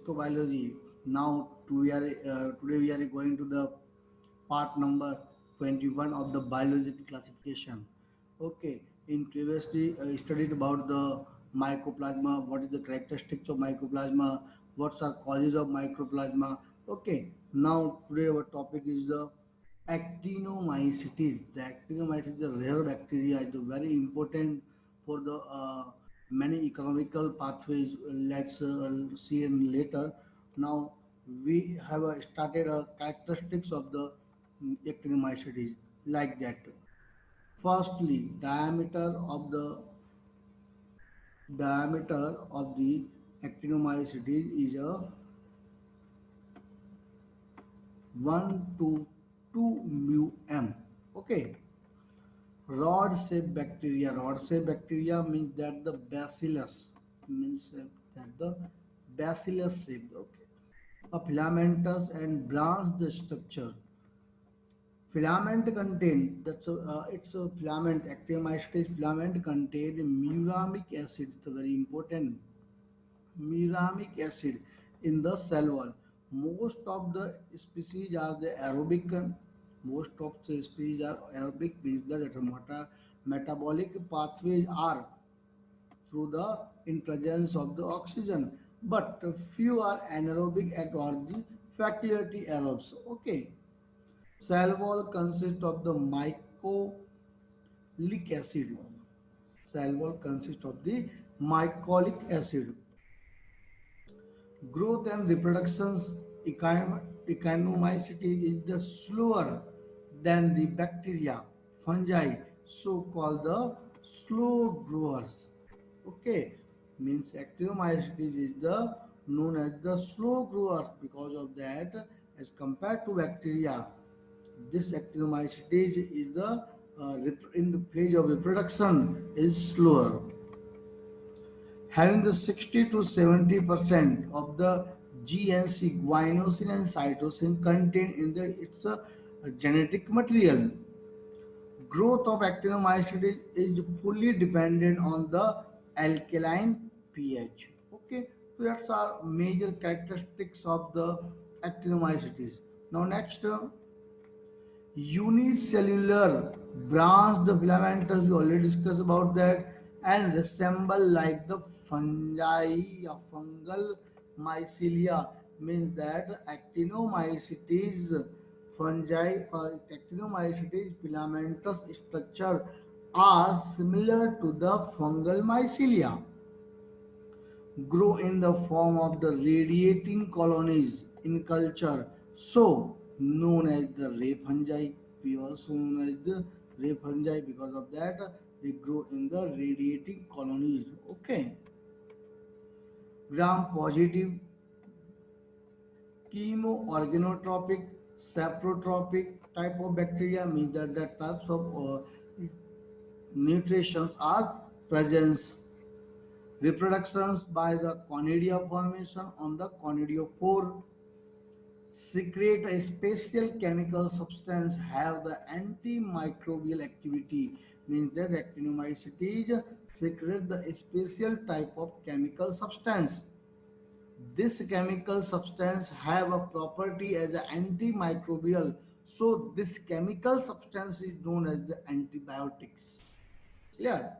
histobiology. Now today we are going to the part number 21 of the biological classification. Okay, in previously studied about the mycoplasma, what is the characteristics of mycoplasma, what are causes of mycoplasma. Okay, now today our topic is the actinomycetes. The actinomycetes is a rare bacteria. It's very important for the many economical pathways. Let's see in later. Now we have started characteristics of the actinomycetes like that. Firstly, diameter of the actinomycetes is a 1 to 2 mu m. Okay, rod shaped bacteria means that the bacillus means that the bacillus shaped. Okay, a filamentous and branched structure. Filament contain it's a filament. Actinomycetes filament contain muramic acid. It's a very important muramic acid in the cell wall. Most of the species are the aerobic. Most of the species are aerobic means that metabolic pathways are through the in presence of the oxygen, but few are anaerobic at or the faculty aerobes. Okay, cell wall consists of the mycolic acid. Cell wall consists of the mycolic acid. Growth and reproductions economicity is the slower than the bacteria, fungi, so called the slow growers. Okay, means actinomycetes is the known as the slow growers because of that as compared to bacteria. This actinomycetes is the in the phase of reproduction is slower, having the 60 to 70% of the GNC guanosine and cytosine contained in the its genetic material. Growth of actinomycetes is fully dependent on the alkaline pH. Okay, so that's our major characteristics of the actinomycetes. Now next, unicellular branch the filamentous, we already discussed about that, and resemble like the fungi or fungal mycelia means that actinomycetes fungi or actinomycetes filamentous structure are similar to the fungal mycelia, grow in the form of the radiating colonies in culture, so known as the ray fungi. We also known as the ray fungi because of that they grow in the radiating colonies. Okay, gram positive, chemoorganotropic, saprotropic type of bacteria means that the types of nutritions are present. Reproductions by the conidia formation on the conidiophore secrete a special chemical substance have the antimicrobial activity means that actinomycetes secrete the special type of chemical substance. This chemical substance have a property as an antimicrobial, so this chemical substance is known as the antibiotics. Clear?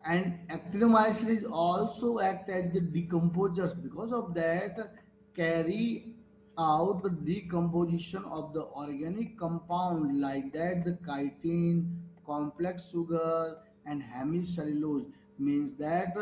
And actinomycetes also act as the decomposers because of that carry out the decomposition of the organic compound like that the chitin, complex sugar and hemicellulose means that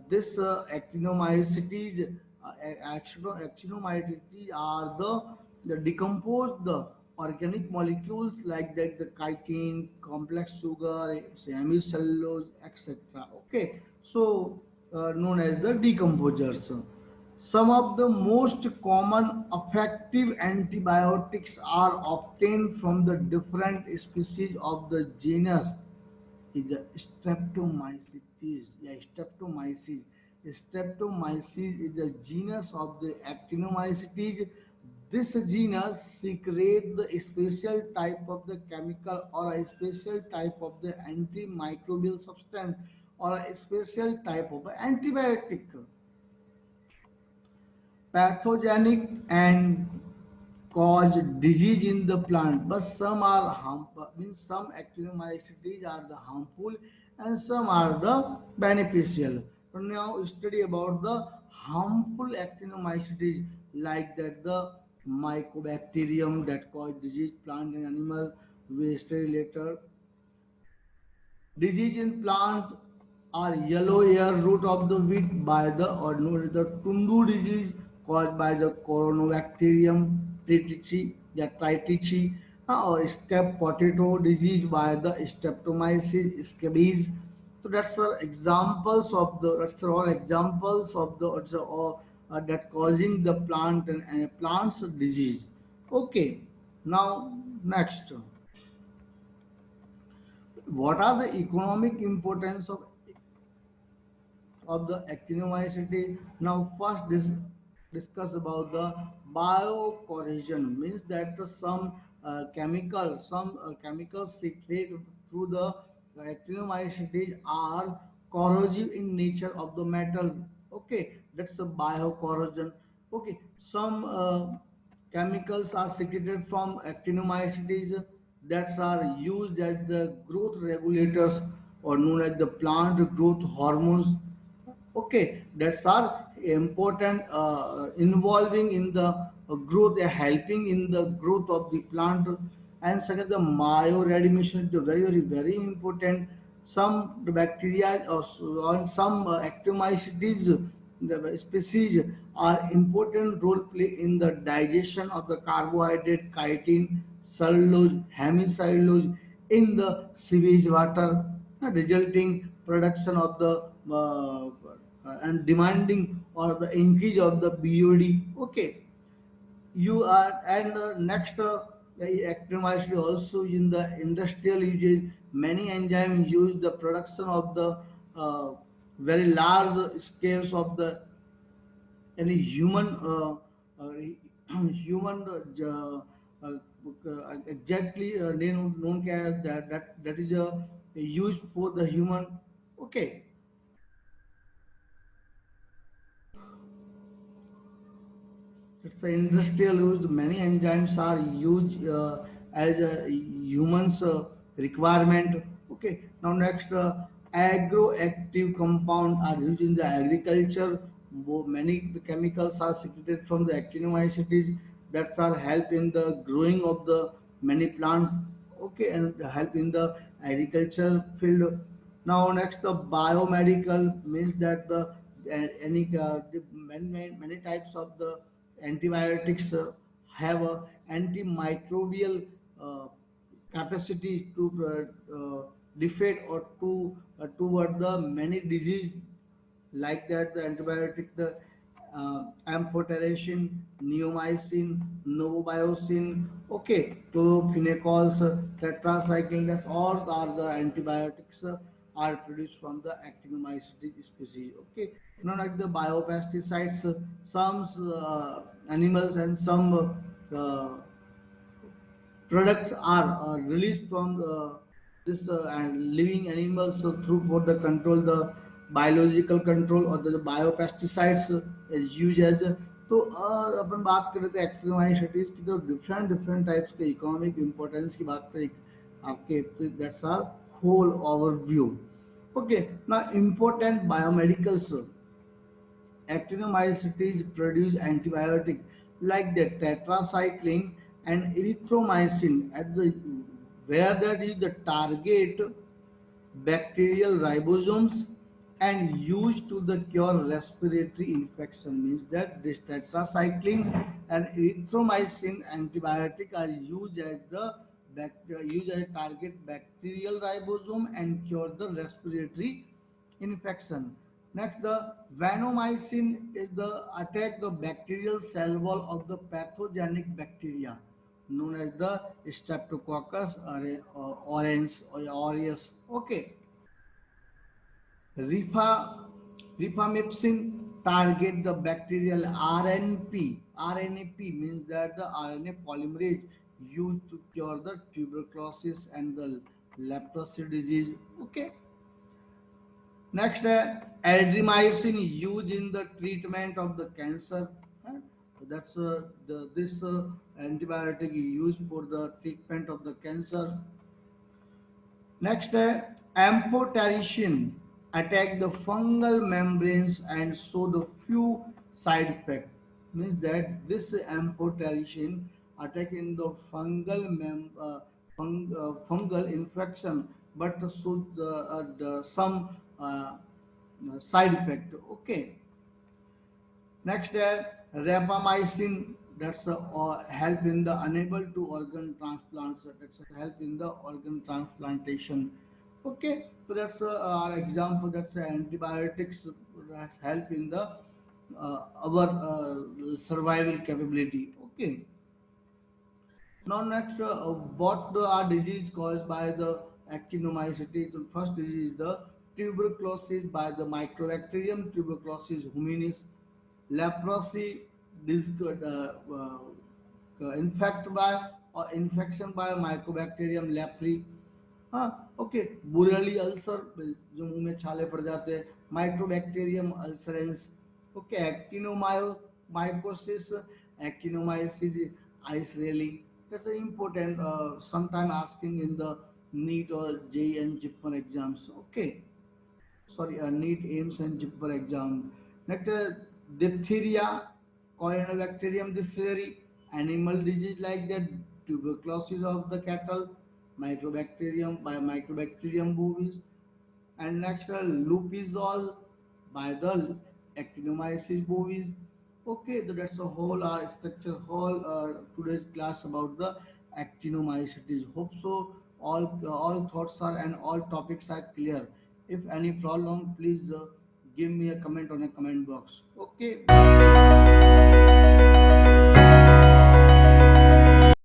this actinomycetes actinomycetes are the decomposed the organic molecules like that the chitin, complex sugar, hemicellulose, etc. Okay, so known as the decomposers. Some of the most common effective antibiotics are obtained from the different species of the genus is the Streptomycetes. Yeah, Streptomyces. Streptomyces is the genus of the actinomycetes. This genus secrete the special type of the chemical or a special type of the antimicrobial substance or a special type of antibiotic. pathogenic and cause disease in the plant, but some are harmful. Means some actinomycetes are the harmful and some are the beneficial. So now study about the harmful actinomycetes like that the mycobacterium that cause disease plant and animal. We study later. Disease in plant are yellow ear root of the wheat by the ordinary the Tundu disease caused by the Corynebacterium tritici, or step potato disease by the Streptomyces scabies. So that's all examples of the that causing the plant and plants disease. Okay, now next, what are the economic importance of the actinomycete? Now, first discuss about the biocorrosion. Means that some chemicals secreted through the actinomycete are corrosive in nature of the metal. Okay, that's a biocorrosion. Okay, some chemicals are secreted from actinomycetes that are used as the growth regulators or known as the plant growth hormones. Okay, that's are important involving in the growth, helping in the growth of the plant. And second, the bioradimation is the very important. Some bacteria or some actomycetes, the species are important role play in the digestion of the carbohydrate, chitin, cellulose, hemicellulose in the sewage water, resulting production of the and demanding or the increase of the BOD. Okay, you are and next actinomycete also in the industrial usage. Many enzymes use the production of the uh, very large scales of the any human exactly known as that is used for the human. Okay, it's an industrial use. Many enzymes are used as a humans requirement. Okay. Now next, agroactive compound are used in the agriculture. Many chemicals are secreted from the actinomycetes that are help in the growing of the many plants. Okay, and help in the agriculture field. Now next, the biomedical means that the many types of the antibiotics have a antimicrobial uh, capacity to defeat or to toward the many disease like that the antibiotic the amphotericin, neomycin, novobiocin, okay, chlorphenicols, tetracycline, that's all are the antibiotics are produced from the actinomycetes species. Okay, now like the biopesticides, some animals and some products are released from this and living animals through for the control the biological control or the biopesticides is used as तो अपन बात करें तो actinomycetes की तो different types के economic importance की बात करें आपके that's our whole overview okay ना important biomedicals actinomycetes produce antibiotic like the tetracycline and erythromycin at the where that is the target bacterial ribosomes and used to the cure respiratory infection. Means that this tetracycline and erythromycin antibiotic are used as the used as target bacterial ribosome and cure the respiratory infection. Next, the vancomycin is the attack the bacterial cell wall of the pathogenic bacteria known as the Streptococcus aureus or aureus. Okay, rifamycin target the bacterial RNP. RNAP means that the RNA polymerase used to cure the tuberculosis and the leprosy disease. Okay. Next, adrimycin used in the treatment of the cancer. That's this antibiotic used for the treatment of the cancer. Next, amphotericin attack the fungal membranes and show the few side effects. Means that this amphotericin attack in the fungal infection, but show some side effect. Okay. Next, rapamycin, that's help in the unable to organ transplants. That's a help in the organ transplantation. Okay, so that's our example. That's antibiotics that help in the our survival capability. Okay. Now next, what are disease caused by the actinomycetes? The first disease is the tuberculosis by the Mycobacterium tuberculosis hominis, leprosy, infect by or infection by Mycobacterium leprae. हाँ okay Buruli ulcer जो मुंह में छाले पड़ जाते हैं Mycobacterium ulcerans okay actinomycosis Actinomyces israelii that's an important sometime asking in the NEET or JEE and JIPMER exams okay sorry NEET AIMS and JIPMER exam next diphtheria Corynebacterium diphtheria animal disease like that tuberculosis of the cattle Mycobacterium by Mycobacterium bovis, and next lupizol by the Actinomyces bovis. Okay, so that's the whole structure, whole today's class about the actinomycetes. Hope so. All thoughts are and all topics are clear. If any problem, please give me a comment on a comment box. Okay, bye.